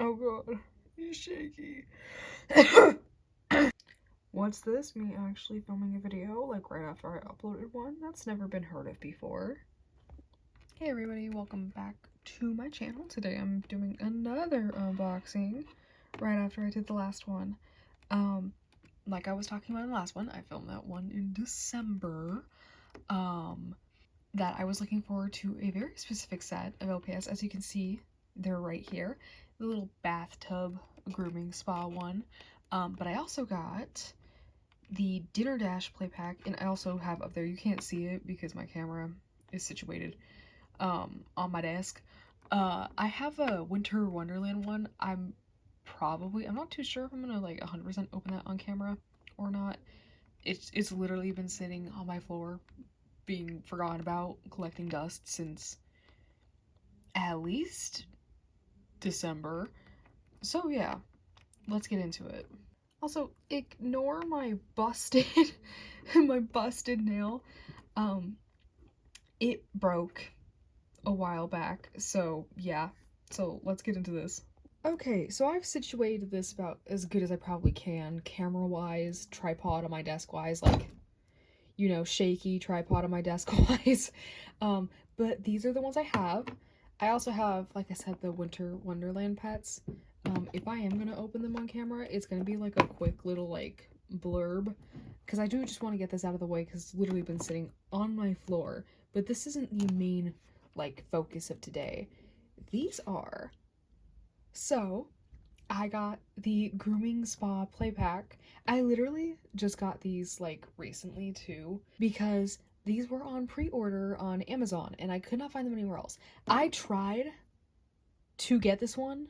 Oh god, he's shaky. What's this? Me actually filming a video, like right after I uploaded one? That's never been heard of before. Hey everybody, welcome back to my channel. Today I'm doing another unboxing right after I did the last one. Like I was talking about in the last one, I filmed that one in December. That I was looking forward to a very specific set of LPS. As you can see, they're right here. The little bathtub grooming spa one. But I also got the Dinner Dash play pack, and I also have up there, you can't see it because my camera is situated on my desk. I have a Winter Wonderland one. I'm not too sure if I'm gonna like 100% open that on camera or not. It's literally been sitting on my floor being forgotten about, collecting dust since at least December. So yeah, let's get into it. Also, ignore my busted nail. It broke a while back, so yeah. So let's get into this. Okay, so I've situated this about as good as I probably can, camera-wise, tripod on my desk-wise, like, you know, shaky tripod on my desk-wise. But these are the ones I have. I also have, like I said, the Winter Wonderland pets. If I am gonna open them on camera, it's gonna be like a quick little like blurb, because I do just want to get this out of the way because it's literally been sitting on my floor. But this isn't the main like focus of today. These are. So I got the grooming spa play pack. I literally just got these like recently too, because these were on pre-order on Amazon and I could not find them anywhere else. I tried to get this one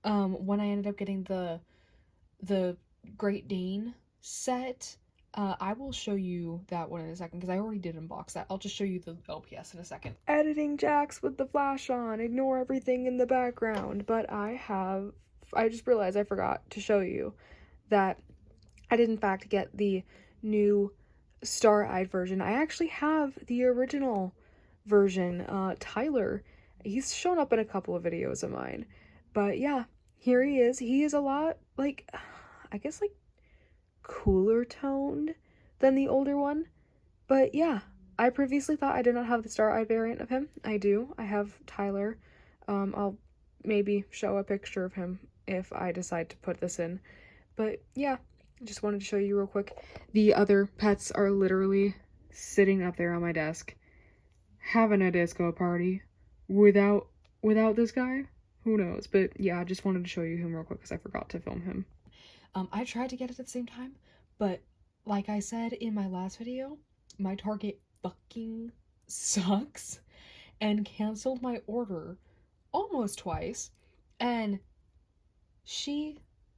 when I ended up getting the Great Dane set. I will show you that one in a second because I already did unbox that. I'll just show you the LPS in a second. Editing Jax with the flash on. Ignore everything in the background. But I just realized I forgot to show you that I did in fact get the new star-eyed version. I actually have the original version. Tyler, he's shown up in a couple of videos of mine. But yeah, here he is. He is a lot, like, I guess, like, cooler toned than the older one. But yeah, I previously thought I did not have the star-eyed variant of him. I do. I have Tyler. I'll maybe show a picture of him if I decide to put this in. But yeah, just wanted to show you real quick. The other pets are literally sitting up there on my desk, having a disco party without this guy. Who knows? But yeah, I just wanted to show you him real quick because I forgot to film him. I tried to get it at the same time, but like I said in my last video, my Target fucking sucks and canceled my order almost twice. And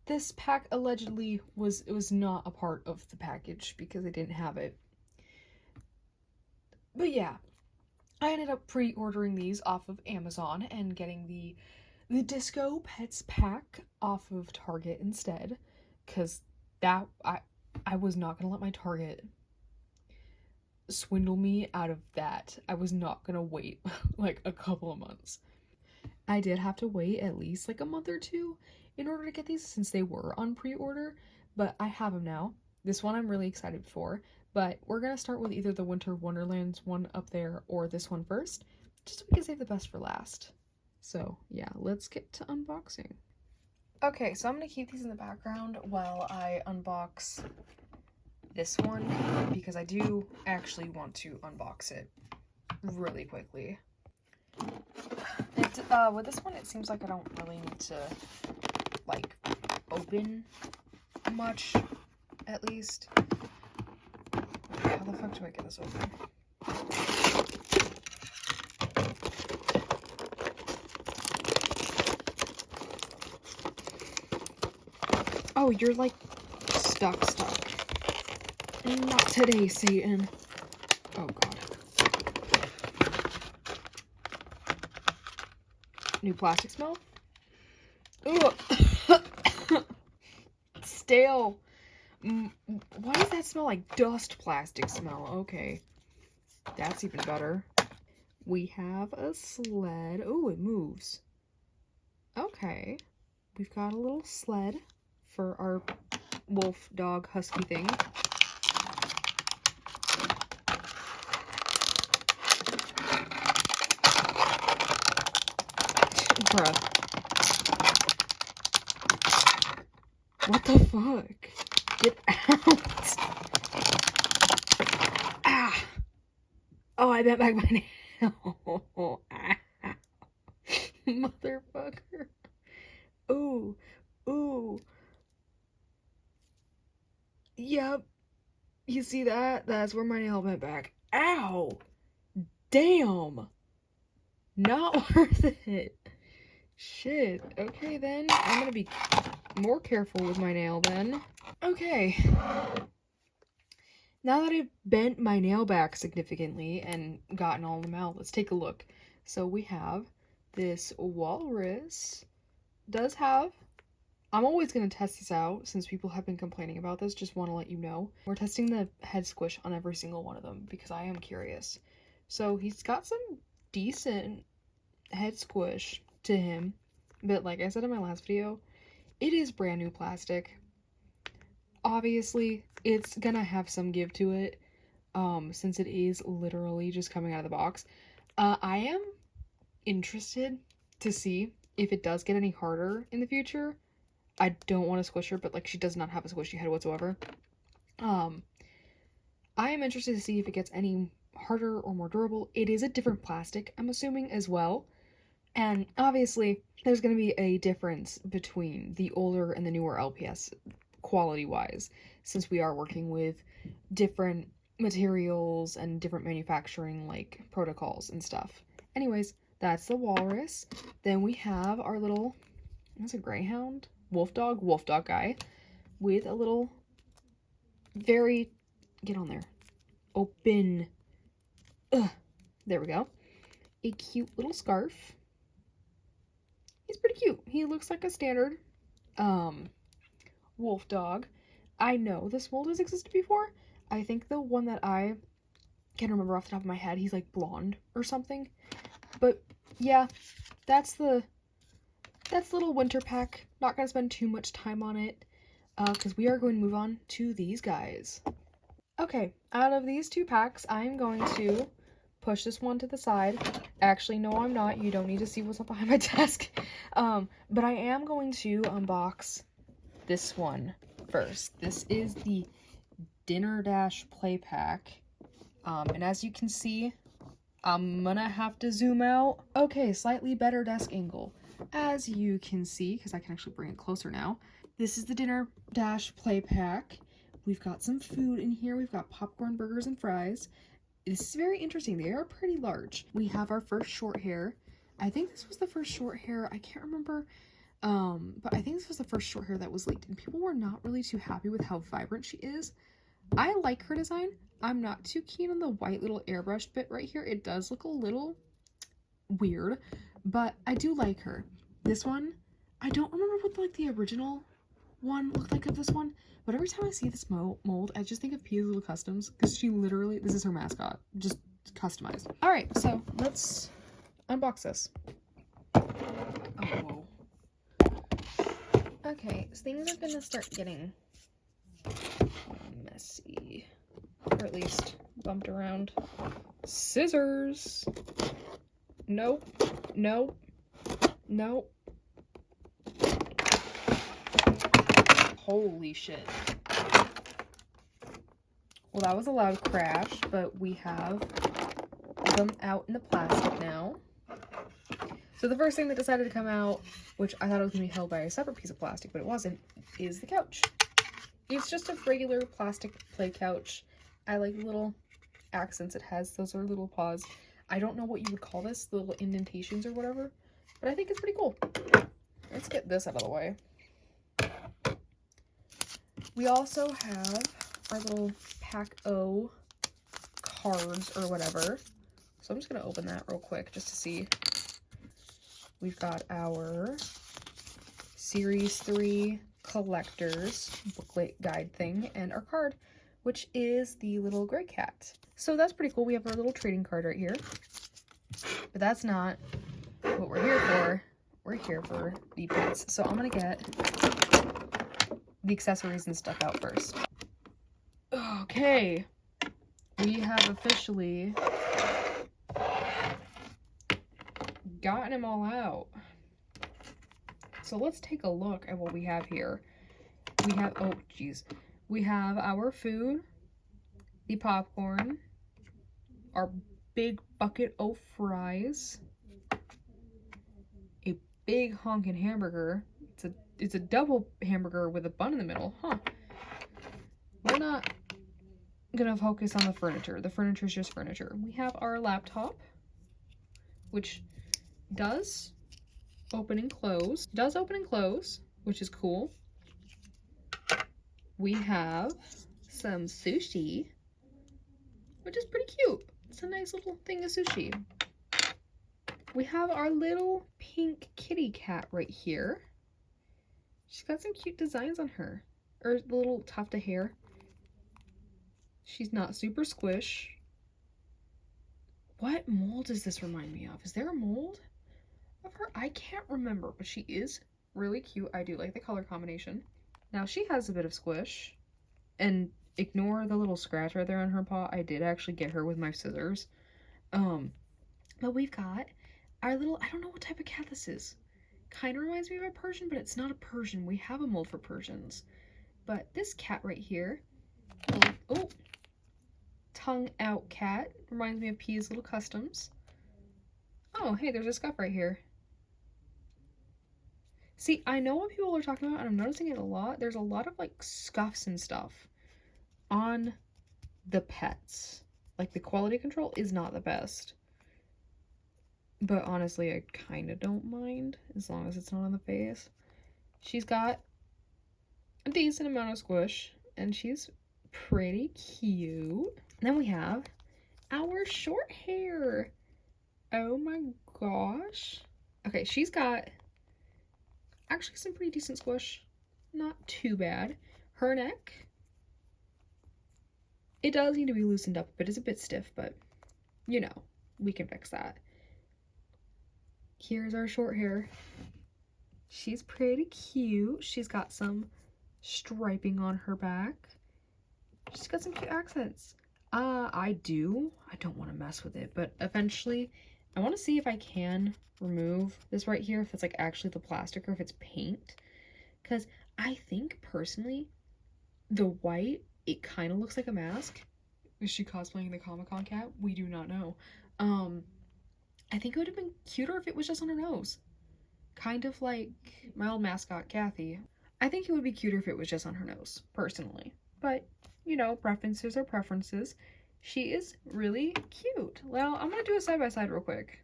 this pack allegedly was not a part of the package because they didn't have it. But yeah, I ended up pre-ordering these off of Amazon and getting the Disco Pets pack off of Target instead, because that I was not gonna let my Target swindle me out of that. I was not gonna wait like a couple of months. I did have to wait at least like a month or two in order to get these since they were on pre-order, but I have them now. This one I'm really excited for, but we're gonna start with either the Winter Wonderlands one up there or this one first, just so we can save the best for last. So yeah, let's get to unboxing. Okay, so I'm gonna keep these in the background while I unbox this one because I do actually want to unbox it really quickly. With this one, it seems like I don't really need to like open much, at least. How the fuck do I get this open? Oh, you're like stuck. Not today, Satan. Oh god. New plastic smell? Ugh. Stale. Why does that smell like dust plastic smell? Okay. That's even better. We have a sled. Oh, it moves. Okay. we've got a little sled for our wolf dog husky thing. Bruh. What the fuck? Get out. Ah. Oh, I bent back my nail. Ah. Motherfucker. Ooh. Ooh. Yep. You see that? That's where my nail bent back. Ow. Damn. Not worth it. Shit. Okay then. I'm gonna be more careful with my nail then. Okay. Now that I've bent my nail back significantly and gotten all of them out, let's take a look. So we have this walrus. Does have... I'm always going to test this out since people have been complaining about this. Just want to let you know. We're testing the head squish on every single one of them because I am curious. So he's got some decent head squish to him. But like I said in my last video, it is brand new plastic. Obviously, it's gonna have some give to it, since it is literally just coming out of the box. I am interested to see if it does get any harder in the future. I don't want to squish her, but like she does not have a squishy head whatsoever. I am interested to see if it gets any harder or more durable. It is a different plastic, I'm assuming, as well. And obviously, there's going to be a difference between the older and the newer LPS quality-wise, since we are working with different materials and different manufacturing, like, protocols and stuff. Anyways, that's the walrus. Then we have our little, what's a greyhound? Wolf dog guy, with a little, very, get on there, open, there we go, a cute little scarf. He's pretty cute. He looks like a standard wolf dog. I know this mold has existed before. I think the one that I can't remember off the top of my head, he's like blonde or something. But yeah, that's the little winter pack. Not gonna spend too much time on it because we are going to move on to these guys. Okay, out of these two packs, I'm going to push this one to the side. Actually, no, I'm not. You don't need to see what's up behind my desk. But I am going to unbox this one first. This is the Dinner Dash Play Pack. And as you can see, I'm gonna have to zoom out. Okay, slightly better desk angle. As you can see, because I can actually bring it closer now, this is the Dinner Dash Play Pack. We've got some food in here. We've got popcorn, burgers, and fries. This is very interesting. They are pretty large. We have our first short hair. I think this was the first short hair. I can't remember. But I think this was the first short hair that was leaked. And people were not really too happy with how vibrant she is. I like her design. I'm not too keen on the white little airbrushed bit right here. It does look a little weird. But I do like her. This one, I don't remember what like the original one looked like of this one. But every time I see this mold, I just think of Pia's Little Customs, because she literally, this is her mascot, just customized. Alright, so let's unbox this. Oh, whoa. Okay, so things are gonna start getting messy. Or at least bumped around. Scissors! Nope. Nope. Nope. Holy shit. Well, that was a loud crash, but we have them out in the plastic now. So the first thing that decided to come out, which I thought it was going to be held by a separate piece of plastic, but it wasn't, is the couch. It's just a regular plastic play couch. I like the little accents it has. Those are little paws. I don't know what you would call this, the little indentations or whatever, but I think it's pretty cool. Let's get this out of the way. We also have our little Pack O cards or whatever. So I'm just going to open that real quick just to see. We've got our Series 3 Collectors booklet guide thing and our card, which is the little gray cat. So that's pretty cool. We have our little trading card right here. But that's not what we're here for. we're here for the pets. So I'm gonna get the accessories and stuff out first. Okay, we have officially gotten them all out. So let's take a look at what we have here. We have, oh geez, we have our food, the popcorn, our big bucket of fries, a big honkin' hamburger. It's a double hamburger with a bun in the middle, huh? We're not gonna focus on the furniture. The furniture is just furniture. We have our laptop, which does open and close. It does open and close, which is cool. We have some sushi, which is pretty cute. It's a nice little thing of sushi. We have our little pink kitty cat right here. She's got some cute designs on her, or the little tuft of hair. She's not super squish. What mold does this remind me of? Is there a mold of her? I can't remember, but she is really cute. I do like the color combination. Now she has a bit of squish, and ignore the little scratch right there on her paw. I did actually get her with my scissors. But we've got our little, I don't know what type of cat this is. Kind of reminds me of a Persian, but it's not a Persian. We have a mold for Persians. But this cat right here, oh, tongue out cat, reminds me of P's Little Customs. Oh, hey, there's a scuff right here. See, I know what people are talking about, and I'm noticing it a lot. There's a lot of, like, scuffs and stuff on the pets. Like, the quality control is not the best. But honestly, I kind of don't mind, as long as it's not on the face. She's got a decent amount of squish, and she's pretty cute. Then we have our short hair. Oh my gosh. Okay, she's got actually some pretty decent squish. Not too bad. Her neck, it does need to be loosened up, but it's a bit stiff, but you know, we can fix that. Here's our short hair. She's pretty cute. She's got some striping on her back. She's got some cute accents. I don't want to mess with it, but eventually I want to see if I can remove this right here, if it's like actually the plastic or if it's paint. Because I think personally, the white, it kind of looks like a mask. Is she cosplaying the Comic-Con cat? We do not know. I think it would have been cuter if it was just on her nose. Kind of like my old mascot, Kathy. I think it would be cuter if it was just on her nose, personally. But, you know, preferences are preferences. She is really cute. Well, I'm gonna do a side-by-side real quick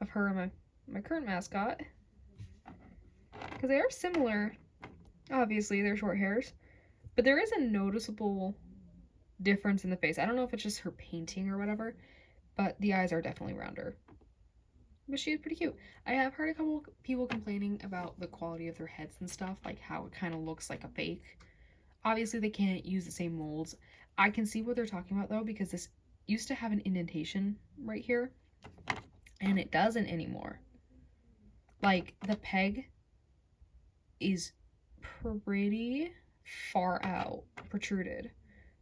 of her and my current mascot. Because they are similar. Obviously, they're short hairs. But there is a noticeable difference in the face. I don't know if it's just her painting or whatever, but the eyes are definitely rounder. But she is pretty cute. I have heard a couple people complaining about the quality of their heads and stuff, like how it kind of looks like a fake. Obviously, they can't use the same molds. I can see what they're talking about, though, because this used to have an indentation right here, and it doesn't anymore. Like, the peg is pretty far out, protruded.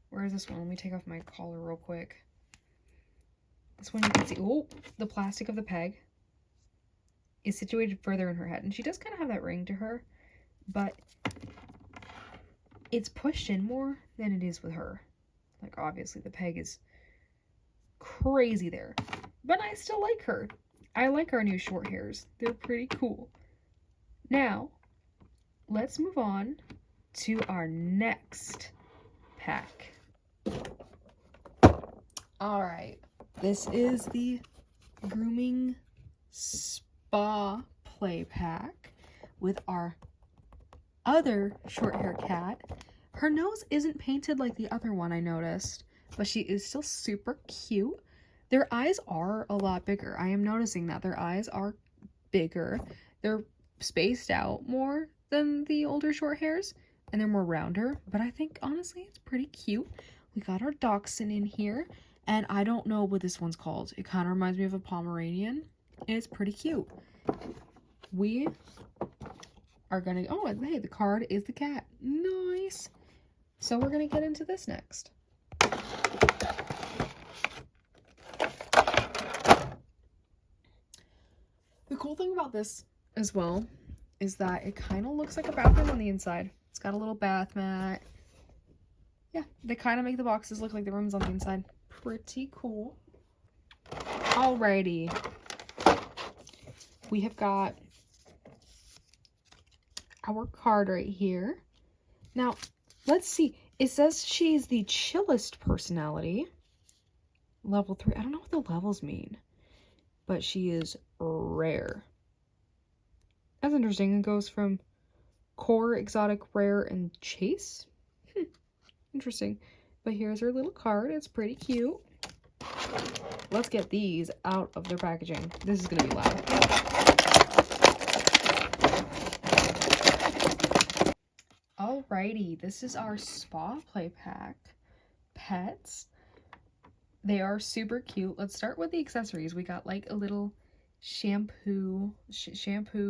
Where is this one? Let me take off my collar real quick. This one you can see, oh, the plastic of the peg is situated further in her head. And she does kind of have that ring to her, but it's pushed in more than it is with her. Like, obviously, the peg is crazy there. But I still like her. I like our new short hairs. They're pretty cool. Now, let's move on to our next pack. Alright. This is the grooming spa play pack with our other short hair cat. Her nose isn't painted like the other one, I noticed, but she is still super cute. Their eyes are a lot bigger. I am noticing that their eyes are bigger. They're spaced out more than the older short hairs, and they're more rounder, but I think honestly it's pretty cute. We got our dachshund in here. And I don't know what this one's called. It kind of reminds me of a Pomeranian. And it's pretty cute. we are gonna, oh, and hey, the card is the cat. Nice. So we're gonna get into this next. The cool thing about this as well is that it kind of looks like a bathroom on the inside. It's got a little bath mat. Yeah, they kind of make the boxes look like the rooms on the inside. Pretty cool. Alrighty. We have got our card right here. Now, let's see. It says she's the chillest personality. Level 3. I don't know what the levels mean. But she is rare. That's interesting. It goes from core, exotic, rare, and chase. Interesting. But here's her little card. It's pretty cute. Let's get these out of their packaging. This is going to be loud. Alrighty. This is our spa play pack. Pets. They are super cute. Let's start with the accessories. We got like a little shampoo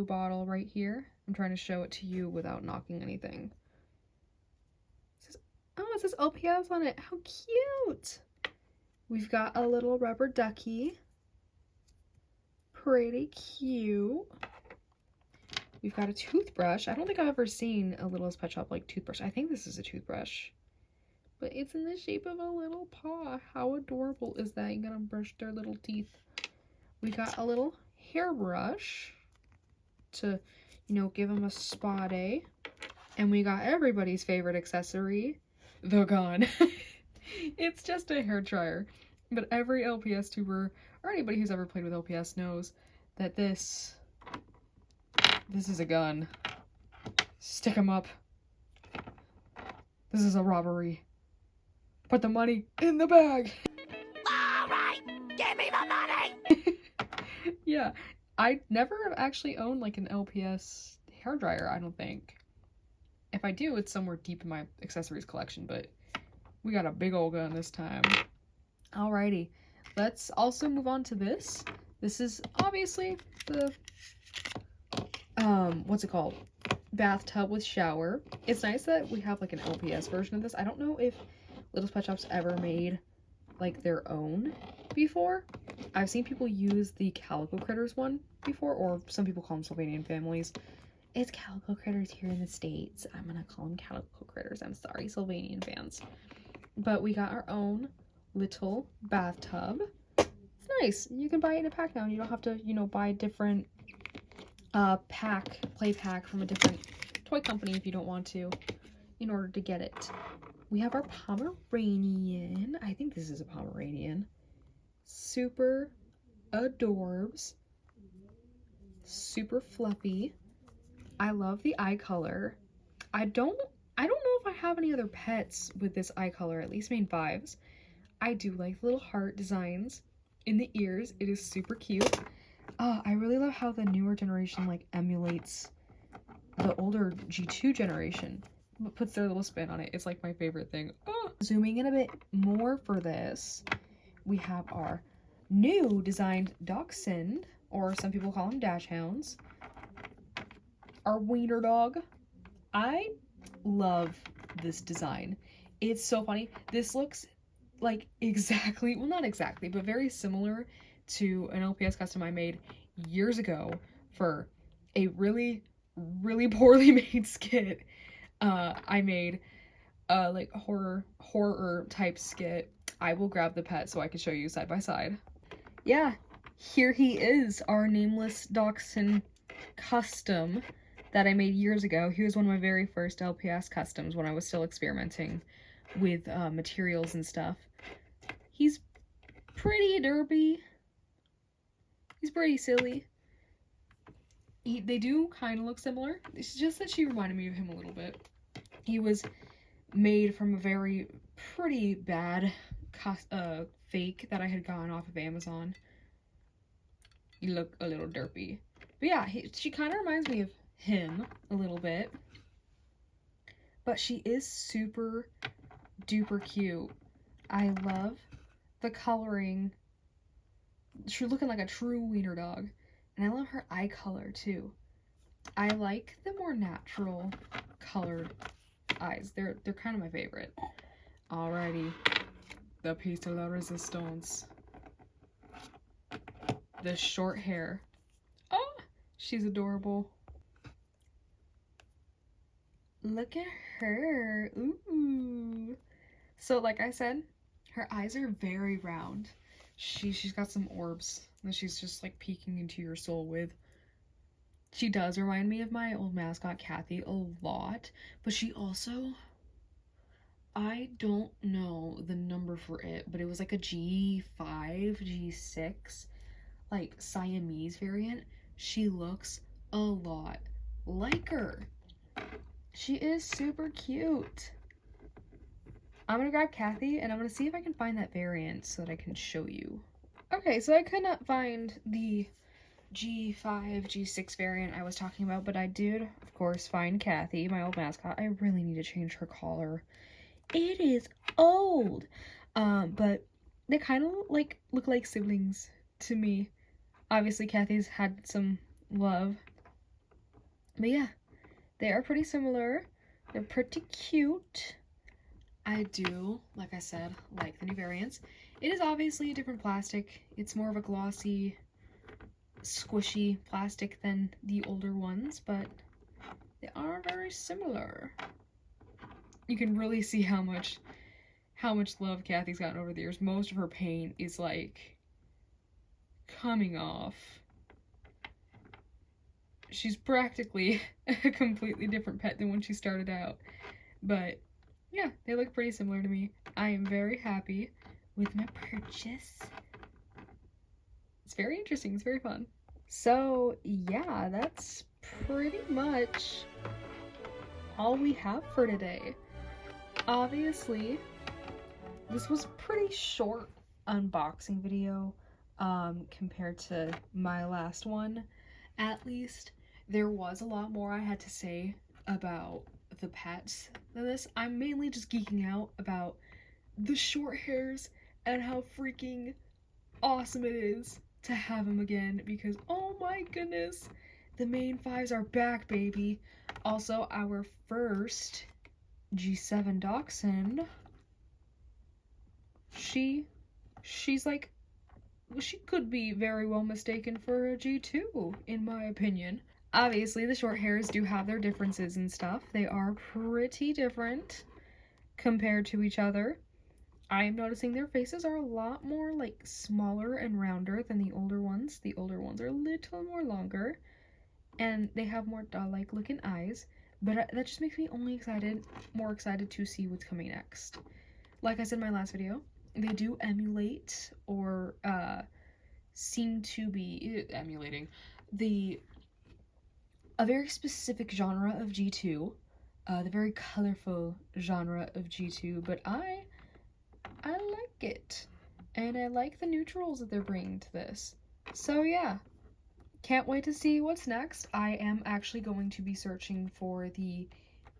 bottle right here. I'm trying to show it to you without knocking anything. It says LPS on it. How cute! We've got a little rubber ducky. Pretty cute. We've got a toothbrush. I don't think I've ever seen a Littlest Pet Shop like toothbrush. I think this is a toothbrush. But it's in the shape of a little paw. How adorable is that? You're gonna brush their little teeth. We got a little hairbrush to, you know, give them a spa day. And we got everybody's favorite accessory, the gun. It's just a hair dryer. But every LPS tuber, or anybody who's ever played with LPS knows that this is a gun. Stick 'em up. This is a robbery. Put the money in the bag. Alright, give me the money! Yeah, I never have actually owned like an LPS hairdryer, I don't think. If I do, it's somewhere deep in my accessories collection, but we got a big old gun this time. Alrighty, let's also move on to this. This is obviously the, what's it called? Bathtub with shower. It's nice that we have like an LPS version of this. I don't know if Littlest Pet Shop's ever made like their own before. I've seen people use the Calico Critters one before, or some people call them Sylvanian families. It's Calico Critters here in the States. I'm gonna call them Calico Critters. I'm sorry, Sylvanian fans. But we got our own little bathtub. It's nice. You can buy it in a pack now, and you don't have to, you know, buy a different play pack from a different toy company if you don't want to in order to get it. We have our Pomeranian. I think this is a Pomeranian. Super adorbs. Super fluffy. I love the eye color. I don't know if I have any other pets with this eye color, at least main fives. I do like the little heart designs in the ears. It is super cute. I really love how the newer generation like emulates the older G2 generation, but puts their little spin on it. It's like my favorite thing. Zooming in a bit more for this, we have our new designed dachshund, or some people call them dash hounds. Our wiener dog. I love this design. It's so funny. This looks like exactly, well, not exactly, but very similar to an LPS custom I made years ago for a really, really poorly made skit. I made a like horror type skit. I will grab the pet so I can show you side by side. Yeah, here he is, our nameless dachshund custom that I made years ago. He was one of my very first LPS customs when I was still experimenting with materials and stuff. He's pretty derpy. He's pretty silly. They do kind of look similar. It's just that she reminded me of him a little bit. He was made from a very pretty bad fake that I had gotten off of Amazon. You look a little derpy. But yeah, she kind of reminds me of him a little bit. But she is super duper cute. I love the coloring. She's looking like a true wiener dog. And I love her eye color too. I like the more natural colored eyes. They're kind of my favorite. Alrighty. The piece de la resistance. The short hair. Oh, she's adorable. Look at her. Ooh. So like I said, her eyes are very round. She's got some orbs that she's just like peeking into your soul with. She does remind me of my old mascot Kathy a lot, but she also, I don't know the number for it, but it was like a G5, G6, like Siamese variant. She looks a lot like her. She is super cute. I'm gonna grab Kathy and I'm gonna see if I can find that variant so that I can show you. Okay, so I could not find the G5, G6 variant I was talking about, but I did, of course, find Kathy, my old mascot. I really need to change her collar. It is old! But they kind of like look like siblings to me. Obviously, Kathy's had some love. But yeah, they are pretty similar. They're pretty cute. I do, like I said, like the new variants. It is obviously a different plastic. It's more of a glossy, squishy plastic than the older ones, but they are very similar. You can really see how much love Kathy's gotten over the years. Most of her paint is like coming off. She's practically a completely different pet than when she started out. But yeah, they look pretty similar to me. I am very happy with my purchase. It's very interesting. It's very fun. So yeah, that's pretty much all we have for today. Obviously, this was a pretty short unboxing video compared to my last one. At least there was a lot more I had to say about the pets than this. I'm mainly just geeking out about the short hairs and how freaking awesome it is to have them again, because oh my goodness, the main fives are back, baby. Also, our first G7 dachshund, she's like, she could be very well mistaken for a G2 in my opinion. Obviously the short hairs do have their differences and stuff. They are pretty different compared to each other. I am noticing their faces are a lot more like smaller and rounder than the older ones. The older ones are a little more longer and they have more doll-like looking eyes, but that just makes me more excited to see what's coming next. Like I said in my last video, they do emulate or seem to be emulating a very specific genre of G2, the very colorful genre of G2, but I like it, and I like the neutrals that they're bringing to this. So yeah, can't wait to see what's next. I am actually going to be searching for the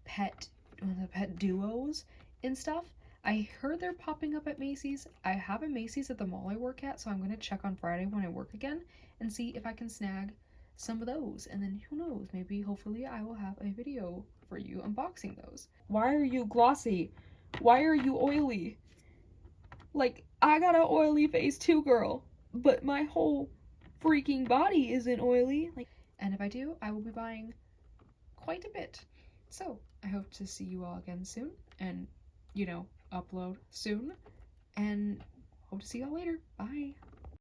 pet duos and stuff. I heard they're popping up at Macy's. I have a Macy's at the mall I work at, so I'm going to check on Friday when I work again and see if I can snag some of those. And then who knows, maybe hopefully I will have a video for you unboxing those. Why are you glossy? Why are you oily? Like, I got an oily face too, girl, but my whole freaking body isn't oily. Like, and if I do, I will be buying quite a bit. So I hope to see you all again soon, and upload soon, and hope to see y'all later. Bye.